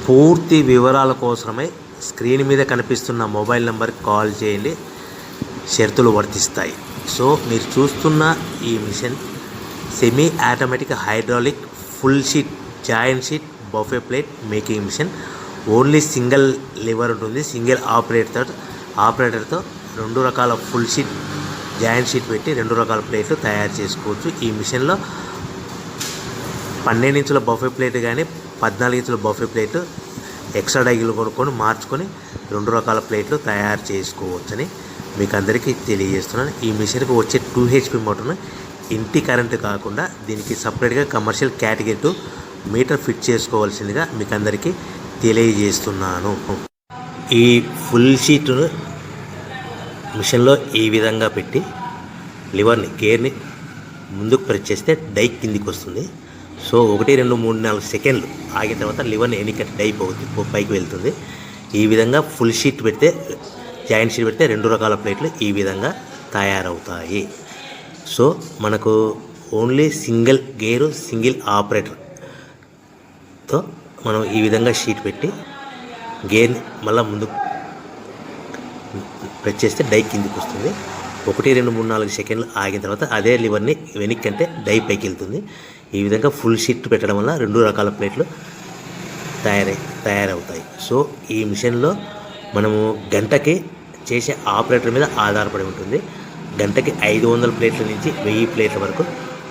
పూర్తి వివరాల కోసమై స్క్రీన్ మీద కనిపిస్తున్న మొబైల్ నెంబర్కి కాల్ చేయండి. షరతులు వర్తిస్తాయి. సో మీరు చూస్తున్న ఈ machine semi automatic hydraulic full sheet joint sheet buffet plate making machine. Only single lever ఉంటుంది. సింగిల్ ఆపరేటర్తో 2 రకాల ఫుల్ షీట్ జాయింట్ షీట్ పెట్టి 2 రకాల ప్లేట్లు తయారు చేసుకోవచ్చు. ఈ మిషన్లో 12 ఇంచుల బఫే ప్లేట్ కానీ 14 ఇంచుల బఫే ప్లేట్ ఎక్స్ట్రా డైలు కొనుక్కొని మార్చుకొని 2 రకాల ప్లేట్లు తయారు చేసుకోవచ్చని మీకు అందరికీ తెలియజేస్తున్నాను. ఈ మిషన్కి వచ్చే 2 HP మోటార్ను ఇంటి కరెంటు కాకుండా దీనికి సపరేట్గా కమర్షియల్ కేటగిరీ 2 మీటర్ ఫిట్ చేసుకోవాల్సిందిగా మీకు అందరికీ తెలియజేస్తున్నాను. ఈ ఫుల్ షీట్ను మిషన్లో ఈ విధంగా పెట్టి లివర్ని గేర్ని ముందుకు ప్రెస్ చేస్తే డై కిందికి వస్తుంది. సో 1 2 3 4 సెకండ్లు ఆగిన తర్వాత లివర్ని ఎన్నికట్ డై పైకి వెళ్తుంది. ఈ విధంగా ఫుల్ షీట్ పెడితే జాయింట్ షీట్ పెడితే 2 రకాల ప్లేట్లు ఈ విధంగా తయారవుతాయి. సో మనకు ఓన్లీ సింగిల్ గేరు సింగిల్ ఆపరేటర్తో మనం ఈ విధంగా షీట్ పెట్టి గేర్ని మళ్ళీ ముందుకు ప్రెస్ చేస్తే డై కిందికి వస్తుంది. 1 2 3 4 సెకండ్లు ఆగిన తర్వాత అదే లివర్ని వెనక్కి అంటే డై పైకి వెళ్తుంది. ఈ విధంగా ఫుల్ షీట్ పెట్టడం వల్ల 2 రకాల ప్లేట్లు తయారవుతాయి. సో ఈ మిషన్లో మనము గంటకి చేసే ఆపరేటర్ మీద ఆధారపడి ఉంటుంది. గంటకి 500 ప్లేట్ల నుంచి 1000 ప్లేట్ల వరకు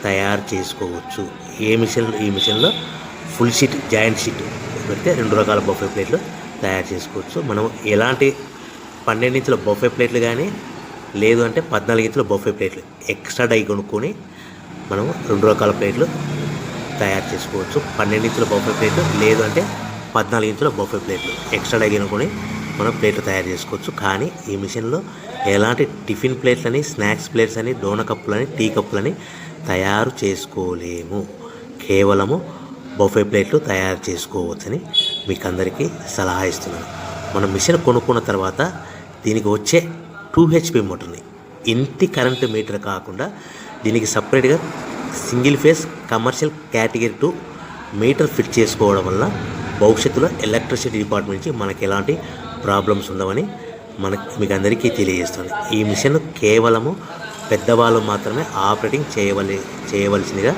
తయారు చేసుకోవచ్చు. ఈ మిషన్లో ఫుల్ షీట్ జాయింట్ షీట్ పెడితే 2 రకాల బఫే ప్లేట్లు తయారు చేసుకోవచ్చు. మనం ఎలాంటి 12 ఇంచుల బఫే ప్లేట్లు కానీ లేదు అంటే 14 ఇంచుల బఫే ప్లేట్లు ఎక్స్ట్రా డై కొనుక్కొని మనం 2 రకాల ప్లేట్లు తయారు చేసుకోవచ్చు. 12 ఇంచుల బఫే ప్లేట్లు లేదు అంటే 14 ఇంచుల బఫే ప్లేట్లు ఎక్స్ట్రా డై కొనుక్కొని మనం ప్లేట్లు తయారు చేసుకోవచ్చు. కానీ ఈ మిషన్లో ఎలాంటి టిఫిన్ ప్లేట్లని స్నాక్స్ ప్లేట్స్ అని డోన కప్పులని టీ కప్పులని తయారు చేసుకోలేము. కేవలము బఫే ప్లేట్లు తయారు చేసుకోవచ్చని మీకు అందరికీ సలహా ఇస్తున్నాను. మనం మిషన్ కొనుక్కున్న తర్వాత దీనికి వచ్చే 2 HP మోటార్ని ఇంటి కరెంటు మీటర్ కాకుండా దీనికి సపరేట్గా single phase commercial category 2 metre fit చేసుకోవడం వల్ల భవిష్యత్తులో ఎలక్ట్రిసిటీ డిపార్ట్మెంట్ నుంచి మనకి ఎలాంటి ప్రాబ్లమ్స్ ఉండవని మీకు అందరికీ తెలియజేస్తుంది. ఈ మిషన్ కేవలము పెద్దవాళ్ళు మాత్రమే ఆపరేటింగ్ చేయవలసిందిగా